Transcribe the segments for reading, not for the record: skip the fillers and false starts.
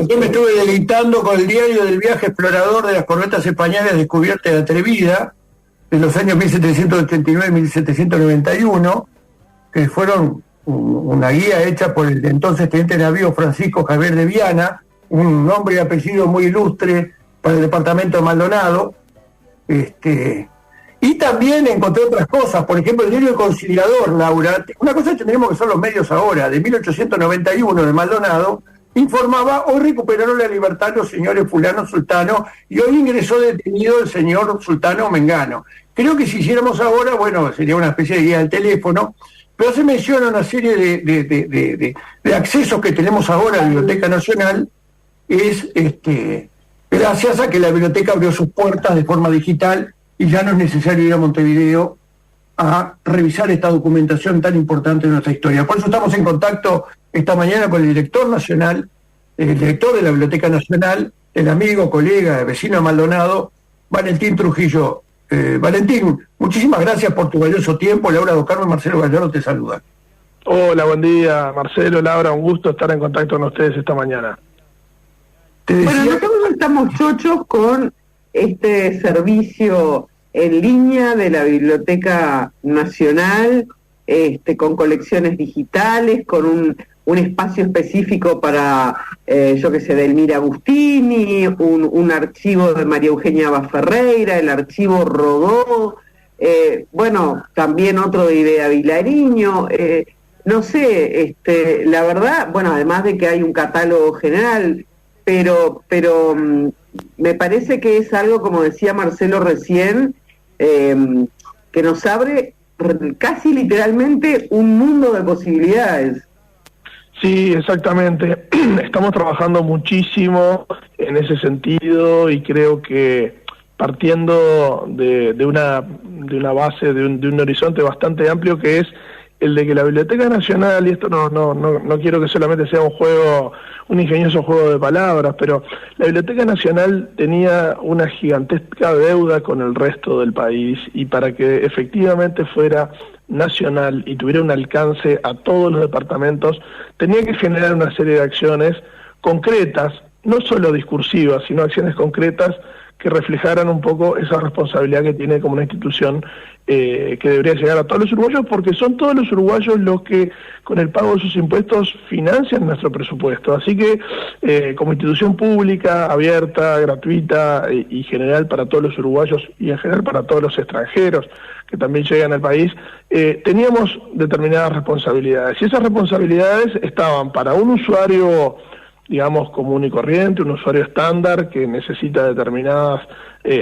Yo me estuve deleitando con el diario del viaje explorador de las corbetas españolas descubiertas y atrevida de los años 1789 y 1791, que fueron una guía hecha por el entonces teniente navío Francisco Javier de Viana, un nombre y apellido muy ilustre para el departamento de Maldonado. Y también encontré otras cosas, por ejemplo el diario El Conciliador, Laura, una cosa que tenemos que son los medios ahora, de 1891 de Maldonado, informaba: hoy recuperaron la libertad los señores fulano sultano y hoy ingresó detenido el señor sultano Mengano. Creo que si hiciéramos ahora, bueno, sería una especie de guía del teléfono, pero se menciona una serie de accesos que tenemos ahora a la Biblioteca Nacional, es gracias a que la biblioteca abrió sus puertas de forma digital y ya no es necesario ir a Montevideo a revisar esta documentación tan importante de nuestra historia. Por eso estamos en contacto esta mañana con el director nacional, el director de la Biblioteca Nacional, el amigo, colega, vecino de Maldonado, Valentín Trujillo. Valentín, muchísimas gracias por tu valioso tiempo. Laura do Carmo y Marcelo Gallardo te saludan. Hola, buen día, Marcelo, Laura, un gusto estar en contacto con ustedes esta mañana. Bueno, nosotros estamos chochos con este servicio en línea de la Biblioteca Nacional, con colecciones digitales, con un espacio específico para, de Elmira Agustini, un archivo de María Eugenia Baferreira, el archivo Rodó, también otro de Idea Vilariño, no sé, la verdad, además de que hay un catálogo general, pero me parece que es algo, como decía Marcelo recién, que nos abre casi literalmente un mundo de posibilidades. Sí, exactamente. Estamos trabajando muchísimo en ese sentido y creo que partiendo de una base, de un horizonte bastante amplio, que es el de que la Biblioteca Nacional, y esto no quiero que solamente sea un ingenioso juego de palabras, pero la Biblioteca Nacional tenía una gigantesca deuda con el resto del país, y para que efectivamente fuera nacional y tuviera un alcance a todos los departamentos, tenía que generar una serie de acciones concretas, no solo discursivas, sino acciones concretas que reflejaran un poco esa responsabilidad que tiene como una institución que debería llegar a todos los uruguayos, porque son todos los uruguayos los que con el pago de sus impuestos financian nuestro presupuesto. Así que como institución pública, abierta, gratuita y general para todos los uruguayos y en general para todos los extranjeros que también llegan al país, teníamos determinadas responsabilidades, y esas responsabilidades estaban para un usuario, digamos, común y corriente, un usuario estándar que necesita determinadas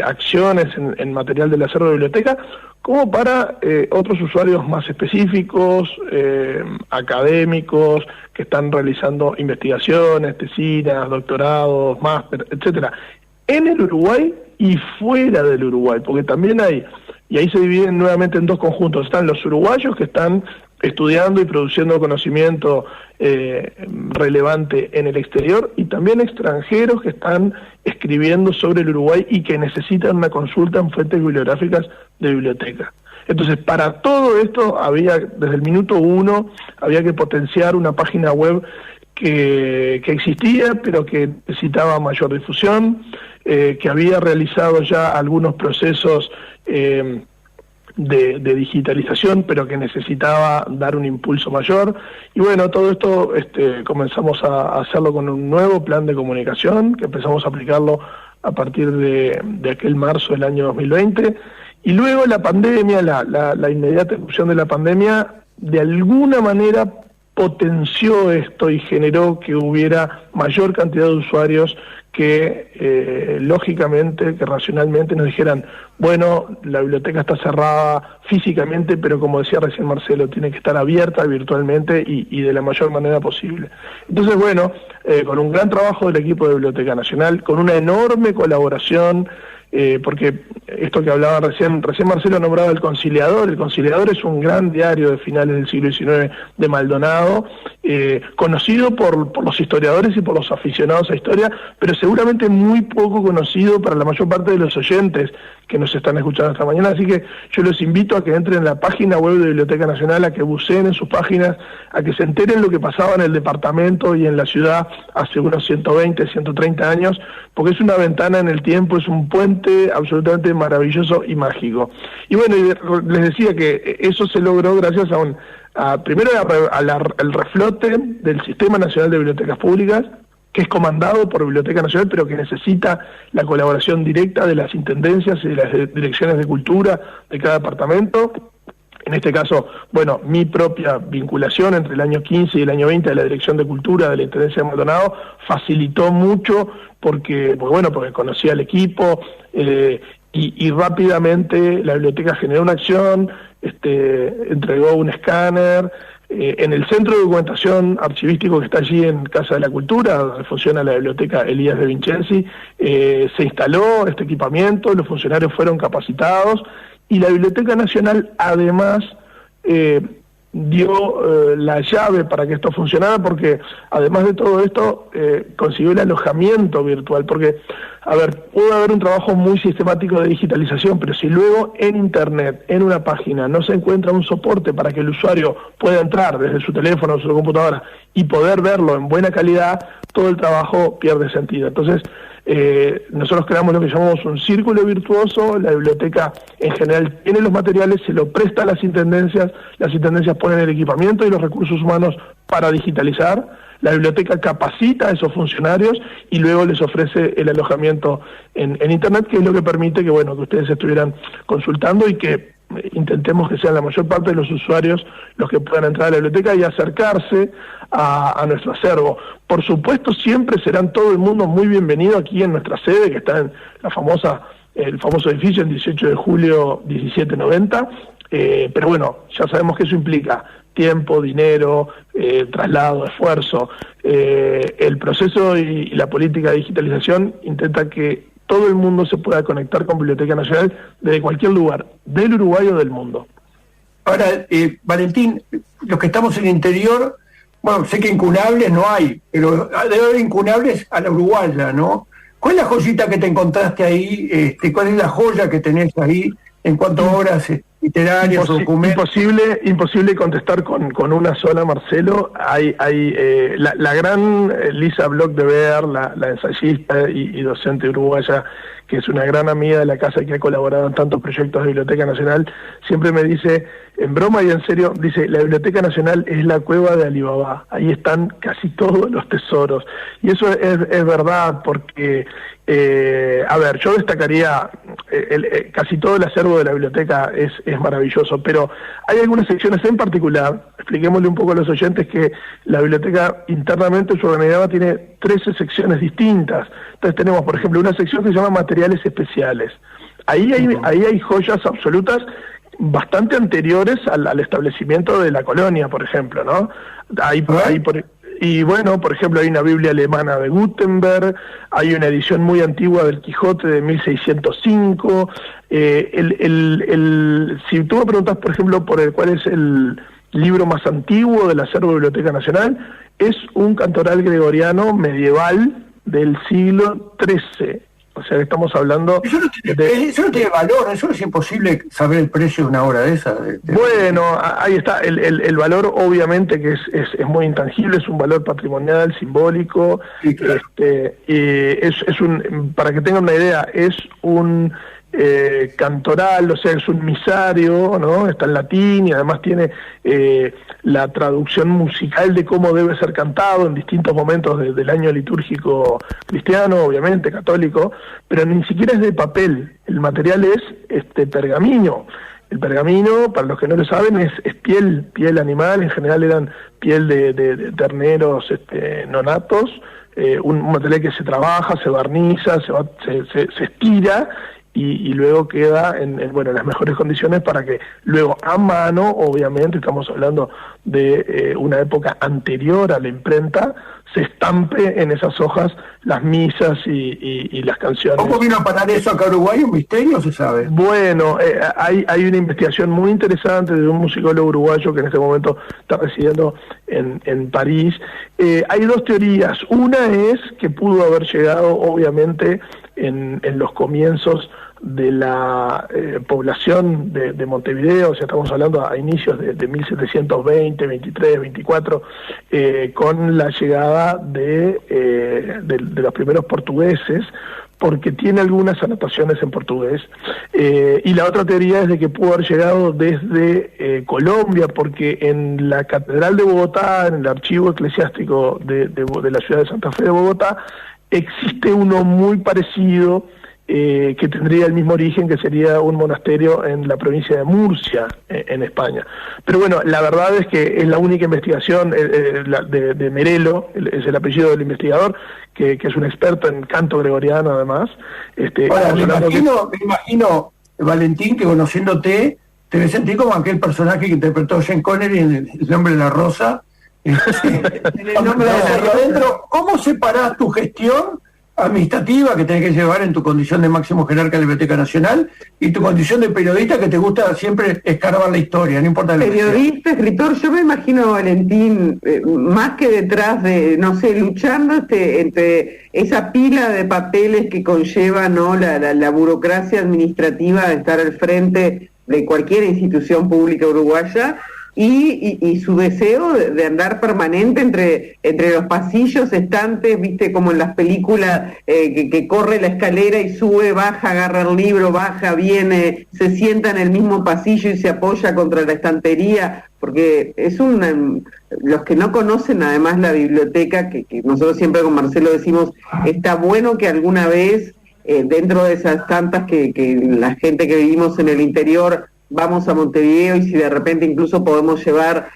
acciones en material del acervo de biblioteca, como para otros usuarios más específicos, académicos, que están realizando investigaciones, tesinas, doctorados, máster, etcétera, en el Uruguay y fuera del Uruguay, porque también hay, y ahí se dividen nuevamente en dos conjuntos, están los uruguayos que están estudiando y produciendo conocimiento relevante en el exterior, y también extranjeros que están escribiendo sobre el Uruguay y que necesitan una consulta en fuentes bibliográficas de biblioteca. Entonces, para todo esto había, desde el minuto uno, había que potenciar una página web que existía, pero que necesitaba mayor difusión, que había realizado ya algunos procesos de digitalización, pero que necesitaba dar un impulso mayor. Y bueno, todo esto comenzamos a hacerlo con un nuevo plan de comunicación, que empezamos a aplicarlo a partir de aquel marzo del año 2020, y luego la pandemia, la inmediata erupción de la pandemia, de alguna manera potenció esto y generó que hubiera mayor cantidad de usuarios que lógicamente, que racionalmente nos dijeran, bueno, la biblioteca está cerrada físicamente, pero como decía recién Marcelo, tiene que estar abierta virtualmente y de la mayor manera posible. Entonces, bueno, con un gran trabajo del equipo de Biblioteca Nacional, con una enorme colaboración, porque esto que hablaba recién Marcelo nombraba El Conciliador es un gran diario de finales del siglo XIX de Maldonado, conocido por los historiadores y por los aficionados a historia, pero se seguramente muy poco conocido para la mayor parte de los oyentes que nos están escuchando esta mañana, así que yo los invito a que entren en la página web de Biblioteca Nacional, a que buceen en sus páginas, a que se enteren lo que pasaba en el departamento y en la ciudad hace unos 120, 130 años, porque es una ventana en el tiempo, es un puente absolutamente maravilloso y mágico. Y bueno, les decía que eso se logró gracias primero al reflote del Sistema Nacional de Bibliotecas Públicas, que es comandado por Biblioteca Nacional, pero que necesita la colaboración directa de las intendencias y de las direcciones de cultura de cada departamento. En este caso, bueno, mi propia vinculación entre el año 15 y el año 20 de la Dirección de Cultura de la Intendencia de Maldonado facilitó mucho porque conocía al equipo y rápidamente la biblioteca generó una acción, entregó un escáner. En el centro de documentación archivístico que está allí en Casa de la Cultura, donde funciona la biblioteca Elías de Vincenzi, se instaló este equipamiento, los funcionarios fueron capacitados y la Biblioteca Nacional además dio la llave para que esto funcionara, porque además de todo esto consiguió el alojamiento virtual, porque, a ver, puede haber un trabajo muy sistemático de digitalización, pero si luego en Internet, en una página, no se encuentra un soporte para que el usuario pueda entrar desde su teléfono o su computadora y poder verlo en buena calidad, todo el trabajo pierde sentido. Entonces, nosotros creamos lo que llamamos un círculo virtuoso. La biblioteca en general tiene los materiales, se lo presta a las intendencias ponen el equipamiento y los recursos humanos para digitalizar, la biblioteca capacita a esos funcionarios y luego les ofrece el alojamiento en Internet, que es lo que permite que ustedes estuvieran consultando y que intentemos que sean la mayor parte de los usuarios los que puedan entrar a la biblioteca y acercarse a nuestro acervo. Por supuesto, siempre serán todo el mundo muy bienvenido aquí en nuestra sede, que está en el famoso edificio en 18 de julio 1790, pero bueno, ya sabemos que eso implica tiempo, dinero, traslado, esfuerzo. El proceso y la política de digitalización intenta que todo el mundo se pueda conectar con Biblioteca Nacional desde cualquier lugar, del Uruguay o del mundo. Ahora, Valentín, los que estamos en el interior, sé que incunables no hay, pero debe haber incunables a la uruguaya, ¿no? ¿Cuál es la joyita que te encontraste ahí? ¿Cuál es la joya que tenés ahí en cuanto a obras literarias o documentos? Imposible contestar con una sola, Marcelo. Hay la gran Lisa Bloch de Beer, la ensayista y docente uruguaya, que es una gran amiga de la casa y que ha colaborado en tantos proyectos de Biblioteca Nacional, siempre me dice, en broma y en serio, dice, la Biblioteca Nacional es la cueva de Alibaba, ahí están casi todos los tesoros. Y eso es verdad, porque, yo destacaría, casi todo el acervo de la biblioteca es maravilloso, pero hay algunas secciones en particular, expliquémosle un poco a los oyentes que la biblioteca internamente, su organigrama tiene 13 secciones distintas. Entonces tenemos, por ejemplo, una sección que se llama materiales especiales. Ahí hay joyas absolutas bastante anteriores al establecimiento de la colonia, por ejemplo, ¿no? Por ejemplo, hay una Biblia alemana de Gutenberg, hay una edición muy antigua del Quijote de 1605. Si tú me preguntas, por ejemplo, cuál es el libro más antiguo del acervo de Biblioteca Nacional, es un cantoral gregoriano medieval del siglo XIII. O sea, estamos hablando... Eso no tiene valor, eso es imposible saber el precio de una obra de esa. Bueno, ahí está, el valor obviamente que es muy intangible, es un valor patrimonial, simbólico, sí, claro. Para que tengan una idea, es un cantoral, o sea, es un misario, ¿no? Está en latín y además tiene la traducción musical de cómo debe ser cantado en distintos momentos del año litúrgico cristiano, obviamente, católico, pero ni siquiera es de papel, el material es pergamino. El pergamino, para los que no lo saben, es piel animal, en general eran piel de terneros nonatos, un material que se trabaja, se barniza, se estira, y luego queda en las mejores condiciones para que luego a mano, obviamente estamos hablando de una época anterior a la imprenta, se estampe en esas hojas las misas y las canciones. ¿Cómo vino a parar eso acá a Uruguay? ¿Un misterio, se sabe? Bueno, hay una investigación muy interesante de un musicólogo uruguayo que en este momento está residiendo en París. Hay dos teorías. Una es que pudo haber llegado, obviamente, en los comienzos de la población de Montevideo, o sea, estamos hablando a inicios de 1720, 23, 24, con la llegada de los primeros portugueses, porque tiene algunas anotaciones en portugués, y la otra teoría es de que pudo haber llegado desde Colombia, porque en la Catedral de Bogotá, en el archivo eclesiástico de la ciudad de Santa Fe de Bogotá, existe uno muy parecido, que tendría el mismo origen, que sería un monasterio en la provincia de Murcia, en España. Pero bueno, la verdad es que es la única investigación de Merelo, es el apellido del investigador, que es un experto en canto gregoriano además. Ahora, me imagino, Valentín, que conociéndote, te ves sentir como aquel personaje que interpretó Sean Connery en El Nombre de la Rosa. En El Nombre de la Rosa. Adentro, ¿cómo separás tu gestión administrativa que tenés que llevar en tu condición de máximo jerarca de la Biblioteca Nacional y tu condición de periodista que te gusta siempre escarbar la historia, no importa? Periodista, escritor, yo me imagino a Valentín más que detrás de, no sé, luchando entre esa pila de papeles que conlleva, ¿no?, la burocracia administrativa de estar al frente de cualquier institución pública uruguaya, y su deseo de andar permanente entre los pasillos, estantes, viste, como en las películas, que corre la escalera y sube, baja, agarra el libro, baja, viene, se sienta en el mismo pasillo y se apoya contra la estantería, porque es los que no conocen además la biblioteca, que nosotros siempre con Marcelo decimos, está bueno que alguna vez, dentro de esas tantas que la gente que vivimos en el interior, vamos a Montevideo, y si de repente incluso podemos llevar,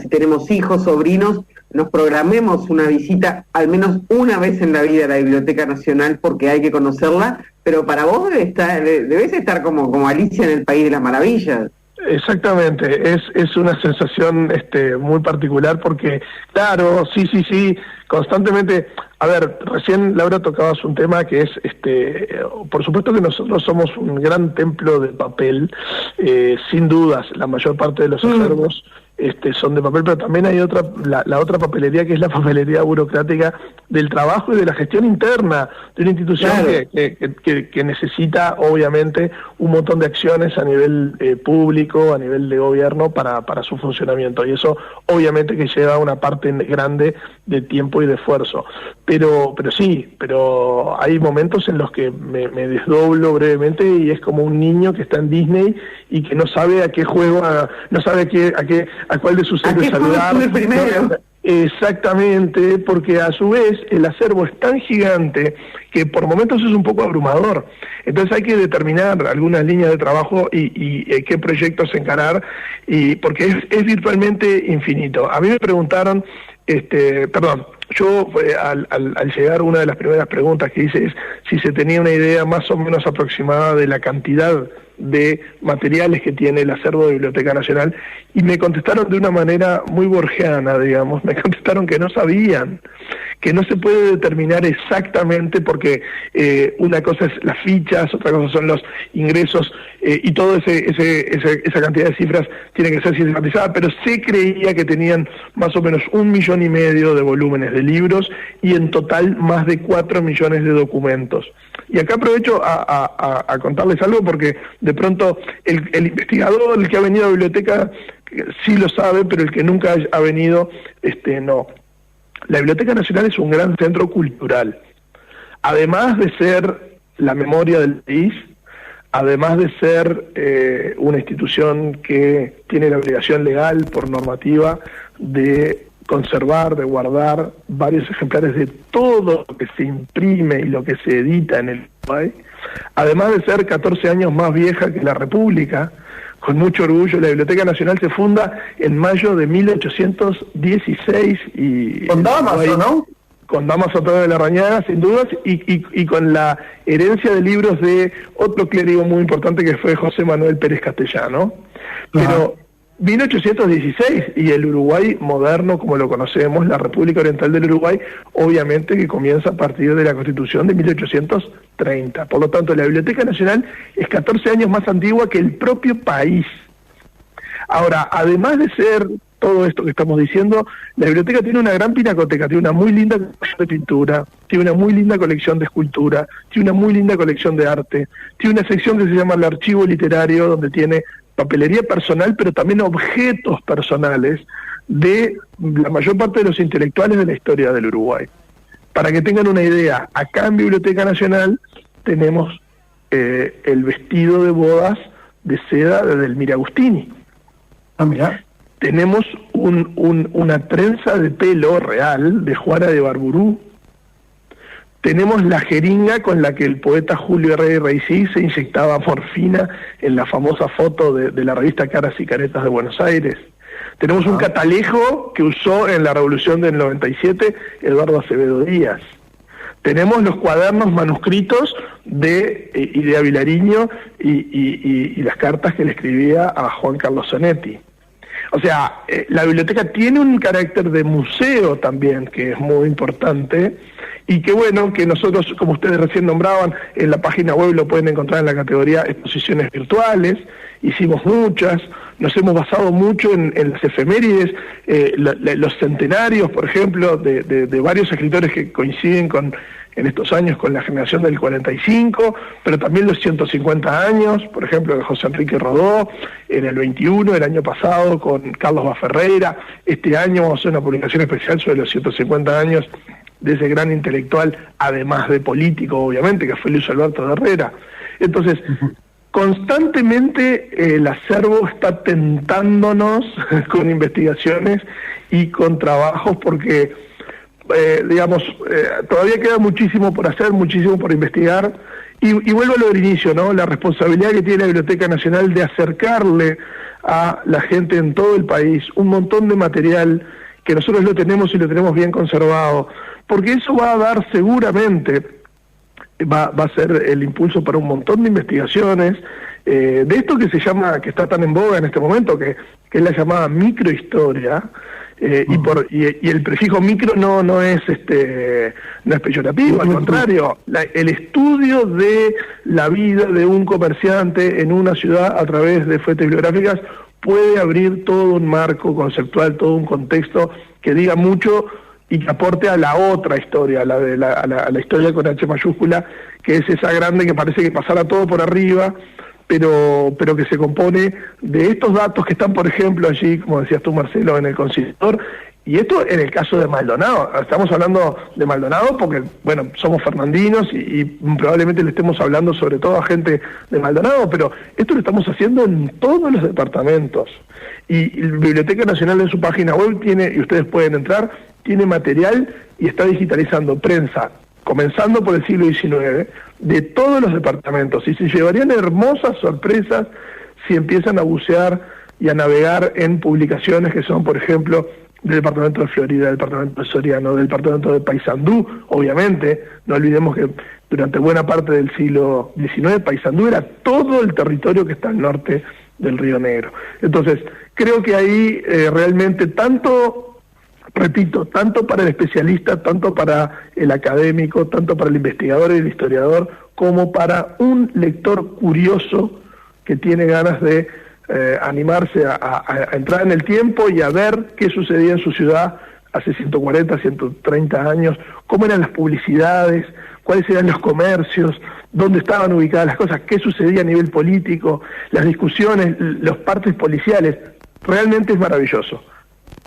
si tenemos hijos, sobrinos, nos programemos una visita al menos una vez en la vida a la Biblioteca Nacional, porque hay que conocerla, pero para vos debes estar como Alicia en el País de las Maravillas. Exactamente, es una sensación muy particular, porque claro, sí, constantemente. A ver, recién Laura tocabas un tema que es, por supuesto que nosotros somos un gran templo de papel, sin dudas, la mayor parte de los acervos son de papel, pero también hay la otra papelería, que es la papelería burocrática del trabajo y de la gestión interna de una institución, claro, que necesita obviamente un montón de acciones a nivel público, a nivel de gobierno para su funcionamiento, y eso obviamente que lleva una parte grande de tiempo y de esfuerzo. Pero hay momentos en los que me desdoblo brevemente, y es como un niño que está en Disney y que no sabe a qué juego, no sabe a cuál de sus héroes saludar. Exactamente, porque a su vez el acervo es tan gigante que por momentos es un poco abrumador. Entonces hay que determinar algunas líneas de trabajo y qué proyectos encarar, porque es virtualmente infinito. A mí me preguntaron, yo al llegar, una de las primeras preguntas que hice es si se tenía una idea más o menos aproximada de la cantidad de materiales que tiene el acervo de Biblioteca Nacional, y me contestaron de una manera muy borgiana, digamos, me contestaron que no sabían, que no se puede determinar exactamente, porque una cosa es las fichas, otra cosa son los ingresos, y toda esa cantidad de cifras tiene que ser sistematizada, pero se creía que tenían más o menos 1,5 millones de volúmenes de libros, y en total más de 4 millones de documentos. Y acá aprovecho a contarles algo, porque de pronto el investigador, el que ha venido a la biblioteca, sí lo sabe, pero el que nunca ha venido, no. La Biblioteca Nacional es un gran centro cultural. Además de ser la memoria del país, además de ser una institución que tiene la obligación legal por normativa de conservar, de guardar varios ejemplares de todo lo que se imprime y lo que se edita en el país, además de ser 14 años más vieja que la República, con mucho orgullo, la Biblioteca Nacional se funda en mayo de 1816 y... Con Dámaso, ¿no? Con Dámaso Torres de Larrañaga, sin dudas, y con la herencia de libros de otro clérigo muy importante que fue José Manuel Pérez Castellano. 1816, y el Uruguay moderno como lo conocemos, la República Oriental del Uruguay, obviamente que comienza a partir de la Constitución de 1830. Por lo tanto, la Biblioteca Nacional es 14 años más antigua que el propio país. Ahora, además de ser todo esto que estamos diciendo, la biblioteca tiene una gran pinacoteca, tiene una muy linda colección de pintura, tiene una muy linda colección de escultura, tiene una muy linda colección de arte, tiene una sección que se llama el archivo literario, donde tiene papelería personal, pero también objetos personales de la mayor parte de los intelectuales de la historia del Uruguay. Para que tengan una idea, acá en Biblioteca Nacional tenemos el vestido de bodas de seda de Delmira Agustini. Ah, mirá. Tenemos una trenza de pelo real de Juana de Barburú. Tenemos la jeringa con la que el poeta Julio Herrera Reisí se inyectaba morfina en la famosa foto de la revista Caras y Caretas de Buenos Aires. Tenemos un catalejo que usó en la Revolución del 97 Eduardo Acevedo Díaz. Tenemos los cuadernos manuscritos de Idea Vilariño y las cartas que le escribía a Juan Carlos Sonetti. O sea, la biblioteca tiene un carácter de museo también, que es muy importante, y que bueno, que nosotros, como ustedes recién nombraban, en la página web lo pueden encontrar en la categoría exposiciones virtuales, hicimos muchas, nos hemos basado mucho en las efemérides, los centenarios, por ejemplo, de varios escritores que coinciden en estos años con la generación del 45, pero también los 150 años, por ejemplo, de José Enrique Rodó, en el 21, el año pasado, con Carlos Baferreira. Este año vamos a hacer una publicación especial sobre los 150 años de ese gran intelectual, además de político, obviamente, que fue Luis Alberto de Herrera. Entonces, constantemente el acervo está tentándonos con investigaciones y con trabajos, porque todavía queda muchísimo por hacer, muchísimo por investigar, y vuelvo a lo del inicio, ¿no? La responsabilidad que tiene la Biblioteca Nacional de acercarle a la gente en todo el país un montón de material que nosotros lo tenemos y lo tenemos bien conservado, porque eso va a dar seguramente, va a ser el impulso para un montón de investigaciones, de esto que se llama, que está tan en boga en este momento, que es la llamada microhistoria. Y el prefijo micro no es peyorativo, al contrario, el estudio de la vida de un comerciante en una ciudad a través de fuentes bibliográficas puede abrir todo un marco conceptual, todo un contexto que diga mucho y que aporte a la otra historia, a la historia con H mayúscula, que es esa grande que parece que pasará todo por arriba, pero que se compone de estos datos que están, por ejemplo, allí, como decías tú, Marcelo, en el Conciliador, y esto en el caso de Maldonado. Estamos hablando de Maldonado porque, bueno, somos fernandinos y probablemente le estemos hablando sobre todo a gente de Maldonado, pero esto lo estamos haciendo en todos los departamentos. Y la Biblioteca Nacional en su página web tiene, y ustedes pueden entrar, tiene material y está digitalizando prensa, comenzando por el siglo XIX, de todos los departamentos, y se llevarían hermosas sorpresas si empiezan a bucear y a navegar en publicaciones que son, por ejemplo, del departamento de Florida, del departamento de Soriano, del departamento de Paysandú. Obviamente, no olvidemos que durante buena parte del siglo XIX, Paysandú era todo el territorio que está al norte del Río Negro. Entonces, creo que ahí realmente repito, tanto para el especialista, tanto para el académico, tanto para el investigador y el historiador, como para un lector curioso que tiene ganas de animarse a entrar en el tiempo y a ver qué sucedía en su ciudad hace 140, 130 años, cómo eran las publicidades, cuáles eran los comercios, dónde estaban ubicadas las cosas, qué sucedía a nivel político, las discusiones, los partes policiales. Realmente es maravilloso.